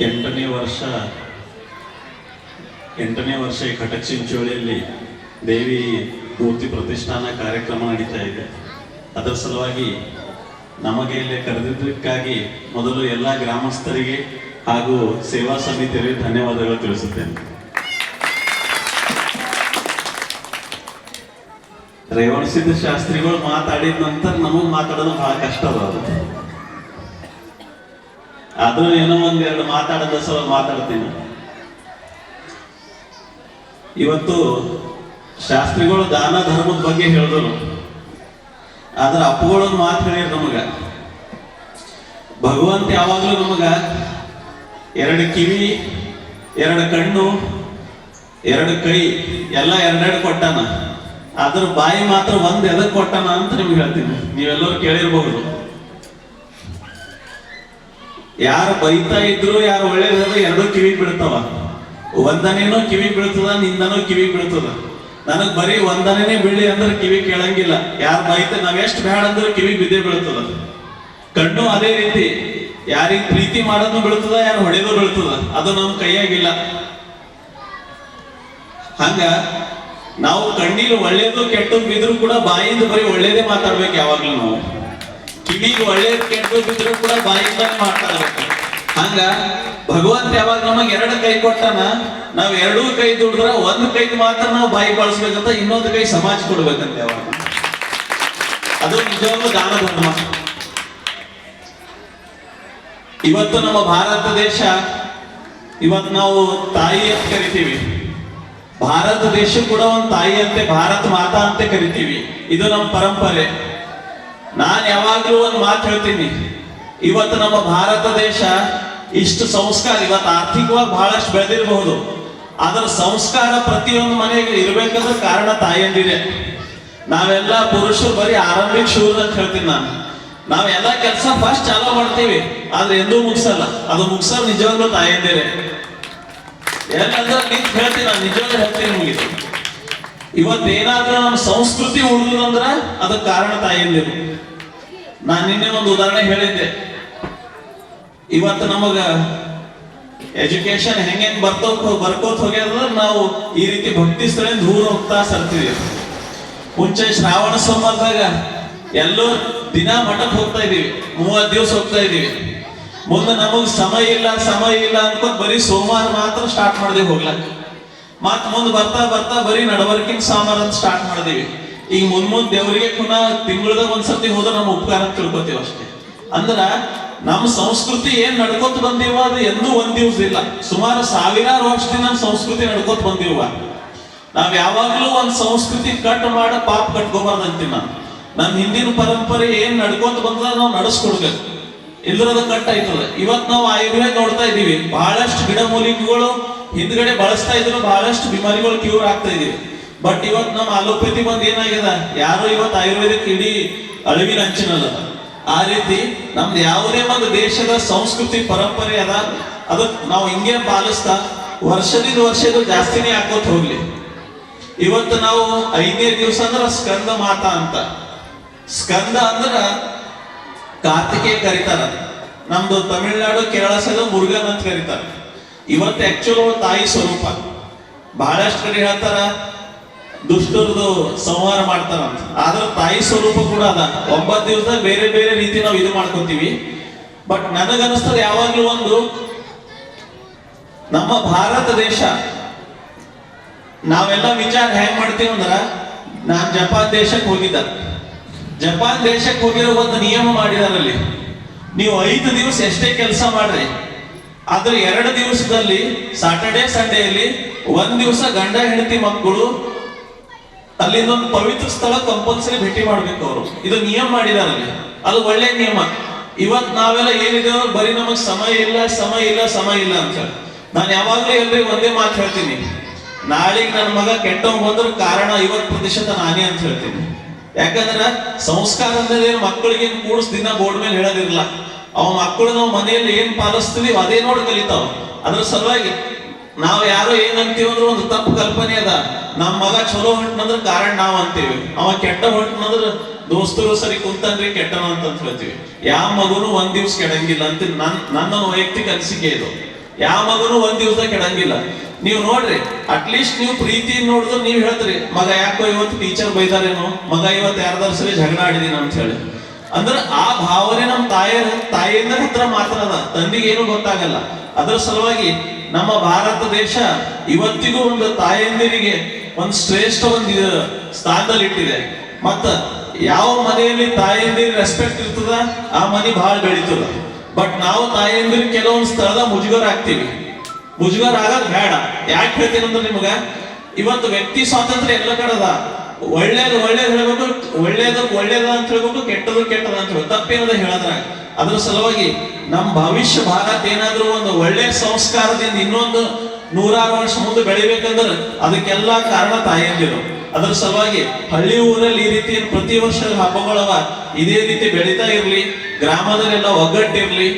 ಎಂಟನೇ ವರ್ಷ ಈ ಕಟಕ್ ಚಿಂಚೋಳಿಯಲ್ಲಿ ದೇವಿ ಮೂರ್ತಿ ಪ್ರತಿಷ್ಠಾನ ಕಾರ್ಯಕ್ರಮ ನಡೀತಾ ಇದೆ. ಅದರ ಸಲುವಾಗಿ ನಮಗೆ ಇಲ್ಲಿ ಕರೆದಿದ್ದಕ್ಕಾಗಿ ಮೊದಲು ಎಲ್ಲ ಗ್ರಾಮಸ್ಥರಿಗೆ ಹಾಗೂ ಸೇವಾ ಸಮಿತಿಯವರಿಗೆ ಧನ್ಯವಾದಗಳು ತಿಳಿಸುತ್ತೇನೆ. ರೇವಣಸಿದ್ಧ ಶಾಸ್ತ್ರಿಗಳು ಮಾತಾಡಿದ ನಂತರ ನಮಗ್ ಮಾತಾಡೋದು ಬಹಳ ಕಷ್ಟ ಅದು. ಆದ್ರೂ ಏನೋ ಒಂದೆರಡು ಮಾತಾಡೋದ ಸಲ ಮಾತಾಡ್ತೀನಿ. ಇವತ್ತು ಶಾಸ್ತ್ರಿಗಳು ದಾನ ಧರ್ಮದ ಬಗ್ಗೆ ಹೇಳಿದ್ರು. ಆದ್ರೆ ಅಪ್ಪುಗಳೊಂದು ಮಾತು ಹೇಳಿದ್ರು ನಮಗ, ಭಗವಂತ ಯಾವಾಗಲೂ ನಮಗ ಎರಡು ಕಿವಿ, ಎರಡು ಕಣ್ಣು, ಎರಡು ಕೈ ಎಲ್ಲ ಎರಡೆರಡು ಕೊಟ್ಟಾನ. ಅದ್ರ ಬಾಯಿ ಮಾತ್ರ ಒಂದ್ ಎದಕ್ ಕೊಟ್ಟಾನ ಅಂತ ನಿಮ್ಗೆ ಹೇಳ್ತೀನಿ. ನೀವೆಲ್ಲರೂ ಕೇಳಿರ್ಬಹುದು. ಯಾರು ಬೈತಾ ಇದ್ರು, ಯಾರು ಒಳ್ಳೇದಾದ್ರು ಎರಡು ಕಿವಿ ಬೀಳ್ತಾವ. ಒಂದನೇನೋ ಕಿವಿ ಬೀಳ್ತದ, ನಿಂದನೋ ಕಿವಿ ಬೀಳ್ತದ. ನನಗ್ ಬರೀ ಒಂದನೇ ಬೀಳಿ ಅಂದ್ರೆ ಕಿವಿ ಕೇಳಂಗಿಲ್ಲ. ಯಾರು ಬೈತ ನಾವ್ ಎಷ್ಟು ಬೇಡ ಅಂದ್ರೆ ಕಿವಿ ಬಿದ್ದೆ ಬೀಳ್ತದ. ಕಣ್ಣು ಅದೇ ರೀತಿ, ಯಾರಿಗ್ ಪ್ರೀತಿ ಮಾಡೋದು ಬೀಳ್ತದ, ಯಾರು ಹೊಡೆದು ಬೀಳ್ತದ. ಅದು ನಮ್ ಕೈಯಾಗಿಲ್ಲ. ಹಂಗ ನಾವು ಕಣ್ಣೀರು ಒಳ್ಳೇದು ಕೆಟ್ಟದ್ದು ಬಿದ್ರು ಕೂಡ ಬಾಯಿಂದ ಬರೀ ಒಳ್ಳೇದೇ ಮಾತಾಡ್ಬೇಕು ಯಾವಾಗ್ಲೂ. ನಾವು ಕಿವಿಗೆ ಒಳ್ಳೇದು ಕೆಟ್ಟದ್ದು ಬಿದ್ರು ಕೂಡ ಬಾಯಿಂದಾನೆ ಮಾತಾಡ್ಬೇಕು. ಹಂಗ ಭಗವಂತ ಯಾವಾಗ ನಮಗೆ ಎರಡು ಕೈ ಕೊಟ್ಟಾನ, ನಾವ್ ಎರಡೂ ಕೈ ದುಡಿದ್ರ ಒಂದು ಕೈಗೆ ಮಾತ್ರ ನಾವು ಬಾಯಿ ಬಳಸ್ಬೇಕಂತ, ಇನ್ನೊಂದು ಕೈ ಸಮಾಜ ಕೊಡ್ಬೇಕಂತ ಯಾವಾಗ. ಅದು ನಿಜವಾಗ್ಲೂ ದಾನ ಧರ್ಮ. ಇವತ್ತು ನಮ್ಮ ಭಾರತ ದೇಶ, ಇವತ್ತು ನಾವು ತಾಯಿ ಅಂತ ಕರಿತೀವಿ. ಭಾರತ ದೇಶ ಕೂಡ ಒಂದು ತಾಯಿ ಅಂತೆ, ಭಾರತ ಮಾತಾ ಅಂತ ಕರಿತೀವಿ. ಇದು ನಮ್ಮ ಪರಂಪರೆ. ನಾನ್ ಯಾವಾಗ್ಲೂ ಒಂದು ಮಾತು ಹೇಳ್ತೀನಿ. ಇವತ್ತು ನಮ್ಮ ಭಾರತ ದೇಶ ಇಷ್ಟು ಸಂಸ್ಕಾರ, ಇವತ್ತು ಆರ್ಥಿಕವಾಗಿ ಬಹಳಷ್ಟು ಬೆಳೆದಿರಬಹುದು, ಅದರ ಸಂಸ್ಕಾರ ಪ್ರತಿಯೊಂದು ಮನೆಗೆ ಇರ್ಬೇಕಂದ್ರೆ ಕಾರಣ ತಾಯಿಯಂದಿದೆ. ನಾವೆಲ್ಲ ಪುರುಷರು ಬರೀ ಆರಂಭಿಕ ಶೂರ ಅಂತ ಹೇಳ್ತೀನಿ ನಾನು. ನಾವೆಲ್ಲ ಕೆಲಸ ಫಸ್ಟ್ ಚಾಲೂ ಮಾಡ್ತೀವಿ, ಆದ್ರೆ ಎಂದೂ ಮುಗಿಸಲ್ಲ. ಅದು ಮುಗಿಸೋದು ನಿಜವಾಗ್ಲೂ ತಾಯಿಯಂದಿರೆ. ಏನಂದ್ರೆ ನಿಂತ ಹೇಳ್ತೀನಿ, ನಾನು ನಿಜವಾಗ್ಲೂ ಹೇಳ್ತೀನಿ ನಿಮಗೆ. ಇವತ್ತೇನಾದ್ರೂ ನಮ್ಮ ಸಂಸ್ಕೃತಿ ಉಳಿದಂದ್ರ ಅದಕ್ಕೆ ಕಾರಣ ತಾಯಿಯಂದಿರು. ನಾನು ನಿನ್ನೆ ಒಂದು ಉದಾಹರಣೆ ಹೇಳಿದ್ದೆ. ಇವತ್ತು ನಮಗ ಎಜುಕೇಶನ್ ಹೆಂಗ್ ಬರ್ಕೋತ ಹೋಗ್ಯದ, ನಾವು ಈ ರೀತಿ ಭಕ್ತಿ ಸ್ಥಳ ದೂರ ಹೋಗ್ತಾ ಸರ್ತೀವಿ. ಮುಂಚೆ ಶ್ರಾವಣ ಸೋಮವಾರದಾಗ ಎಲ್ಲೋ ದಿನ ಮಠಕ್ಕೆ ಹೋಗ್ತಾ ಇದೀವಿ, 30 ದಿವಸ ಹೋಗ್ತಾ ಇದೀವಿ. ಮುಂದೆ ನಮಗ್ ಸಮಯ ಇಲ್ಲ ಅನ್ಕೊಂಡ್ ಬರೀ ಸೋಮವಾರ ಮಾತ್ರ ಸ್ಟಾರ್ಟ್ ಮಾಡಿದೀವಿ ಹೋಗ್ಲಕ್ಕ. ಮತ್ ಮುಂದೆ ಬರ್ತಾ ಬರ್ತಾ ಬರೀ ನಡವರ್ಕಿನ ಸೋಮವಾರ ಅಂತ ಸ್ಟಾರ್ಟ್ ಮಾಡಿದೀವಿ. ಈಗ ಮುಂದ್ ದೇವರಿಗೆ ಪುನಃ ತಿಂಗಳದಾಗ ಒಂದ್ಸತಿ ಹೋದ್ರೆ ನಮ್ಮ ಉಪಕಾರ ತಿಳ್ಕೊತೀವಿ ಅಷ್ಟೇ. ಅಂದ್ರ ನಮ್ಮ ಸಂಸ್ಕೃತಿ ಏನ್ ನಡ್ಕೋತ ಬಂದಿವ ಅದು ಎಂದೂ ಒಂದ್ ದಿವ್ಸ ಇಲ್ಲ. ಸುಮಾರು ಸಾವಿರಾರು ವರ್ಷದಿಂದ ನಮ್ಮ ಸಂಸ್ಕೃತಿ ನಡ್ಕೋತ ಬಂದಿವ. ನಾವ್ ಯಾವಾಗ್ಲೂ ಒಂದ್ ಸಂಸ್ಕೃತಿ ಕಟ್ ಮಾಡ ಪಾಪ ಕಟ್ಕೋಬಾರ್ದು ಅಂತೀನಿ ನಾನು. ನಮ್ ಹಿಂದಿನ ಪರಂಪರೆ ಏನ್ ನಡ್ಕೋತ ಬಂದ ನಾವು ನಡೆಸ್ಕೊಡ್ಬೇಕು, ಇಲ್ಲರದ ಕಟ್ ಆಯ್ತದ. ಇವತ್ ನಾವು ಆಯುರ್ವೇದ ನೋಡ್ತಾ ಇದೀವಿ, ಬಹಳಷ್ಟು ಗಿಡಮೂಲಿಕೆಗಳು ಹಿಂದ್ಗಡೆ ಬಳಸ್ತಾ ಇದ್ರು, ಬಹಳಷ್ಟು ಬಿಮಾರಿಗಳು ಕ್ಯೂರ್ ಆಗ್ತಾ ಇದೀವಿ. ಬಟ್ ಇವತ್ ನಮ್ಮ ಅಲೋಪತಿ ಬಂದ್ ಏನಾಗ್ಯದ, ಯಾರು ಇವತ್ತು ಆಯುರ್ವೇದಕ್ಕೆ ಇಡೀ ಅಳಿವಿನ ಅಂಚಿನಲ್ಲ. ಆ ರೀತಿ ನಮ್ದು ಯಾವುದೇ ಒಂದು ದೇಶದ ಸಂಸ್ಕೃತಿ ಪರಂಪರೆ ಅದ, ಅದಕ್ಕೆ ನಾವು ಹಿಂಗೆ ಪಾಲಿಸ್ತಾ ವರ್ಷದ ಜಾಸ್ತಿನೇ ಹಾಕೋತ್ ಹೋಗ್ಲಿ. ಇವತ್ತು ನಾವು 5ನೇ ದಿವಸ ಅಂದ್ರ ಸ್ಕಂದ ಮಾತಾ ಅಂತ. ಸ್ಕಂದ ಅಂದ್ರ ಕಾರ್ತಿಕೇಯ ಕರೀತಾರ. ನಮ್ದು ತಮಿಳ್ನಾಡು ಕೇರಳ ಸೈಡ್ ಮುರುಗನ್ ಅಂತ ಕರೀತಾರ. ಇವತ್ತು ಆಕ್ಚುಲ್ ತಾಯಿ ಸ್ವರೂಪ. ಬಹಳಷ್ಟು ಕಡೆ ಹೇಳ್ತಾರ ದುಷ್ಟರದು ಸಂಹಾರ ಮಾಡ್ತಾರಂತ, ಆದ್ರೆ ತಾಯಿ ಸ್ವರೂಪ ಕೂಡ ಅದ. 9 ದಿವಸದಾಗ ಬೇರೆ ಬೇರೆ ರೀತಿ ನಾವು ಇದು ಮಾಡ್ಕೊತೀವಿ. ಬಟ್ ನನಗನ್ನಿಸ್ತದ ಯಾವಾಗ್ಲೂ ಒಂದು, ನಮ್ಮ ಭಾರತ ದೇಶ ನಾವೆಲ್ಲ ವಿಚಾರ ಹೆಂಗ್ ಮಾಡ್ತೀವಿ ಅಂದ್ರ, ನಾನ್ ಜಪಾನ್ ದೇಶಕ್ಕೆ ಹೋಗಿದ್ದ. ಜಪಾನ್ ದೇಶಕ್ಕೆ ಹೋಗಿರೋ ಒಂದು ನಿಯಮ ಮಾಡಿದಾರಲ್ಲಿ, ನೀವು 5 ದಿವಸ ಎಷ್ಟೇ ಕೆಲಸ ಮಾಡ್ರಿ, ಆದ್ರೆ 2 ದಿವಸದಲ್ಲಿ ಸಾಟರ್ಡೆ ಸಂಡೇಯಲ್ಲಿ 1 ದಿವಸ ಗಂಡ ಹೆಂಡತಿ ಮಕ್ಕಳು ಅಲ್ಲಿಂದ ಒಂದು ಪವಿತ್ರ ಸ್ಥಳ ಕಂಪಲ್ಸರಿ ಭೇಟಿ ಮಾಡ್ಬೇಕು ಅವರು. ಇದು ನಿಯಮ ಮಾಡಿದಾರಲ್ಲಿ, ಅದು ಒಳ್ಳೆ ನಿಯಮ. ಇವತ್ ನಾವೆಲ್ಲ ಏನಿದೆ ಬರೀ ನಮಗ್ ಸಮಯ ಇಲ್ಲ ಅಂತ ಹೇಳಿ. ನಾನು ಯಾವಾಗ್ಲೂ ಎಲ್ರಿ ಒಂದೇ ಮಾತು ಹೇಳ್ತೀನಿ, ನಾಳೆಗೆ ನನ್ನ ಮಗ ಕೆಟ್ಟವ್ ಬಂದ್ರ ಕಾರಣ 50% ನಾನೇ ಅಂತ ಹೇಳ್ತೀನಿ. ಯಾಕಂದ್ರ ಸಂಸ್ಕಾರ ಅಂದ್ರೆ ಮಕ್ಕಳಿಗೆ ಕೂಡಿಸ್ ದಿನ ಬೋರ್ಡ್ ಮೇಲೆ ಹೇಳೋದಿರಲ್ಲ. ಅವ ಮಕ್ಕಳು ನಾವು ಮನೆಯಲ್ಲಿ ಏನ್ ಪಾಲಿಸ್ತೀವಿ ಅದೇ ನೋಡಿ ಕಲಿತಾವ. ಅದ್ರ ಸಲುವಾಗಿ ನಾವ್ ಯಾರು ಏನಂತೀವಂದ್ರೆ ಒಂದು ತಪ್ಪು ಕಲ್ಪನೆ ಅದ. ನಮ್ಮ ಮಗ ಚಲೋ ಹೊಂಟನಂದ್ರ ಕಾರಣ ನಾವ್ ಅಂತೀವಿ, ಅವ ಕೆಟ್ಟ ಹೊಂಟನಂದ್ರ ದೋಸ್ತರು ಸರಿ ಕುಂತನ್ರಿ ಕೆಟ್ಟನ ಅಂತ ಹೇಳ್ತೀವಿ. ಯಾವ ಮಗುನು 1 ದಿವ್ಸ ಕೆಡಂಗಿಲ್ಲ ಅಂತ ನನ್ನ ವೈಯಕ್ತಿಕ ಅನಿಸಿಕೆ ಇದು. ಯಾವ ಮಗನು ಒಂದ್ ದಿವಸ ಕೆಡಂಗಿಲ್ಲ. ನೀವು ನೋಡ್ರಿ, ಅಟ್ಲೀಸ್ಟ್ ನೀವು ಪ್ರೀತಿ ನೋಡಿದ್ರೆ ನೀವು ಹೇಳ್ತೀರಿ, ಮಗ ಯಾಕೋ ಇವತ್ತು ಟೀಚರ್ ಬೈದಾರೇನೋ, ಮಗ ಇವತ್ತು ಯಾರ್ದಾರ ಸರಿ ಜಗಳ ಆಡಿದೀನಿ ಅಂತ ಹೇಳಿ. ಅಂದ್ರೆ ಆ ಭಾವನೆ ನಮ್ಮ ತಾಯಿಯಿಂದ ಹತ್ರ ಮಾತ್ರ ಅದ, ತಂದಿಗೆ ಏನು ಗೊತ್ತಾಗಲ್ಲ. ಅದರ ಸಲುವಾಗಿ ನಮ್ಮ ಭಾರತ ದೇಶ ಇವತ್ತಿಗೂ ಒಂದು ತಾಯಂದಿರಿಗೆ ಒಂದು ಶ್ರೇಷ್ಠ ಒಂದು ಸ್ಥಾನದಲ್ಲಿ ಇಟ್ಟಿದೆ. ಮತ್ತ ಯಾವ ಮನೆಯಲ್ಲಿ ತಾಯಂದಿರಿಗೆ ರೆಸ್ಪೆಕ್ಟ್ ಇರ್ತದ ಆ ಮನೆ ಬಹಳ ಬೆಳೀತದ. ಬಟ್ ನಾವು ತಾಯಂದಿರಿಗೆ ಕೆಲವೊಂದು ಸ್ಥಳದ ಮುಜುಗರ ಆಗ್ತೀವಿ. ಮುಜುಗರ ಆಗೋದು ಬೇಡ. ಯಾಕೆ ಹೇಳ್ತೀನಿ ಅಂದ್ರೆ ನಿಮಗ, ಇವತ್ತು ವ್ಯಕ್ತಿ ಸ್ವಾತಂತ್ರ್ಯ ಎಲ್ಲ ಕಡೆದ. ಒಳ್ಳೇದು ಹೇಳ್ಬೇಕು, ಒಳ್ಳೇದ ಅಂತ ಹೇಳ್ಬೇಕು, ಕೆಟ್ಟದ ಅಂತ ಹೇಳ್ಬೇಕು, ತಪ್ಪೇನದ ಹೇಳದ್ರ. ಅದ್ರ ಸಲುವಾಗಿ ನಮ್ಮ ಭವಿಷ್ಯ ಭಾರತ ಏನಾದ್ರೂ ಒಂದು ಒಳ್ಳೆ ಸಂಸ್ಕಾರದಿಂದ ಇನ್ನೊಂದು 100 ವರ್ಷ ಮುಂದೆ ಬೆಳಿಬೇಕಂದ್ರೆ ಅದಕ್ಕೆಲ್ಲ ಕಾರಣ ತಾಯಿಯಂದಿರು. ಅದ್ರ ಸಲುವಾಗಿ ಹಳ್ಳಿ ಊರಲ್ಲಿ ಈ ರೀತಿ ಪ್ರತಿ ವರ್ಷ ಹಬ್ಬಗಳವ ಇದೇ ರೀತಿ ಬೆಳೀತಾ ಇರ್ಲಿ, ಗ್ರಾಮದಲ್ಲೆಲ್ಲ ಒಗ್ಗಟ್ಟಿರ್ಲಿ,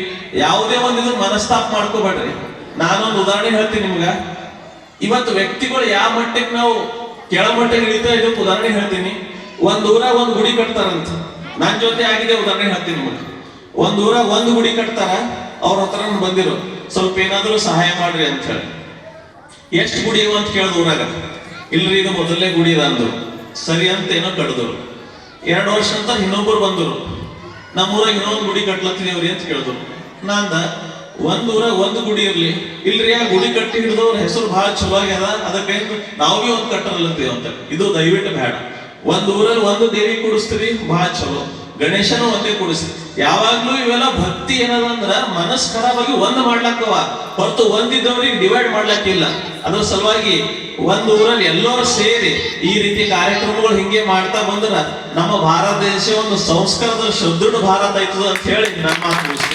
ಯಾವುದೇ ಒಂದು ಮನಸ್ತಾಪ ಮಾಡ್ಕೋಬೇಡ್ರಿ. ನಾನೊಂದು ಉದಾಹರಣೆ ಹೇಳ್ತೀನಿ ನಿಮ್ಗ. ಇವತ್ತು ವ್ಯಕ್ತಿಗಳು ಯಾವ ಮಟ್ಟಕ್ಕೆ ನಾವು ಕೆಳಮಟ್ಟಕ್ಕೆ ಇಳಿತಾ ಇದಕ್ಕೆ ಉದಾಹರಣೆ ಹೇಳ್ತೀನಿ. ಒಂದ್ ಊರಾಗ ಒಂದು ಗುಡಿ ಕಟ್ತಾರಂತ, ನನ್ ಜೊತೆ ಆಗಿದೆ ಉದಾಹರಣೆ ಹೇಳ್ತೀನಿ ನಿಮ್ಗೆ. ಒಂದ್ ಊರಾಗ ಒಂದು ಗುಡಿ ಕಟ್ತಾರ, ಅವ್ರ ಹತ್ರ ಬಂದಿರು, ಸ್ವಲ್ಪ ಏನಾದ್ರು ಸಹಾಯ ಮಾಡ್ರಿ ಅಂತ ಹೇಳಿ. ಎಷ್ಟು ಗುಡಿ ಇವ ಅಂತ ಕೇಳಿದ ಊರಾಗ, ಇಲ್ರಿ ಇದು ಮೊದಲನೇ ಗುಡಿ ಇದೆ ಅಂದ್ರು. ಸರಿ ಅಂತ ಏನೋ ಕಟ್ಟಿದ್ರು. 2 ವರ್ಷ ಅಂತ ಇನ್ನೊಬ್ಬರು ಬಂದರು, ನಮ್ಮೂರಾಗ ಇನ್ನೊಂದು ಗುಡಿ ಕಟ್ಲತ್ತಿದೇವ್ರಿ ಅಂತ ಕೇಳಿದ್ರು. ನಾಂದ ಒಂದ್ ಊರಾಗ ಒಂದು ಗುಡಿ ಇರ್ಲಿ, ಇಲ್ರಿ ಆ ಗುಡಿ ಕಟ್ಟಿ ಹಿಡಿದವ್ರ ಹೆಸರು ಬಹಳ ಚಲೋ ಆಗ್ಯದ, ಅದಕ್ಕೆ ನಾವು ಭೀ ಒಂದು ಕಟ್ಟರಲ್ಲತ್ತೀವಿ ಅಂತ. ಇದು ದಯವಿಟ್ಟು ಬೇಡ. ಒಂದ್ ಊರಲ್ಲಿ ಒಂದು ದೇವಿ ಕೂಡಿಸ್ತೀರಿ, ಬಹಳ ಚಲೋ. ಗಣೇಶನು ಒಂದೇ ಕೂಡಿಸ್ರಿ. ಯಾವಾಗ್ಲೂ ಇವೆಲ್ಲ ಭಕ್ತಿ ಏನದ ಅಂದ್ರ ಮನಸ್ ಖರಾಬಾಗಿ ಒಂದ್ ಮಾಡ್ಲಕ್ಕವ, ಹೊರತು ಒಂದಿದ್ದವ್ರಿಗೆ ಡಿವೈಡ್ ಮಾಡ್ಲಕ್ಕಿಲ್ಲ. ಅದ್ರ ಸಲುವಾಗಿ ಒಂದ್ ಊರಲ್ಲಿ ಎಲ್ಲರೂ ಸೇರಿ ಈ ರೀತಿ ಕಾರ್ಯಕ್ರಮಗಳು ಹಿಂಗೆ ಮಾಡ್ತಾ ಬಂದ್ರ ನಮ್ಮ ಭಾರತ ದೇಶ ಒಂದು ಸಂಸ್ಕಾರದ ಸದೃಢ ಭಾರತ ಆಯ್ತದ ಅಂತ ಹೇಳಿ ನಮ್ಮ ಮಾತು.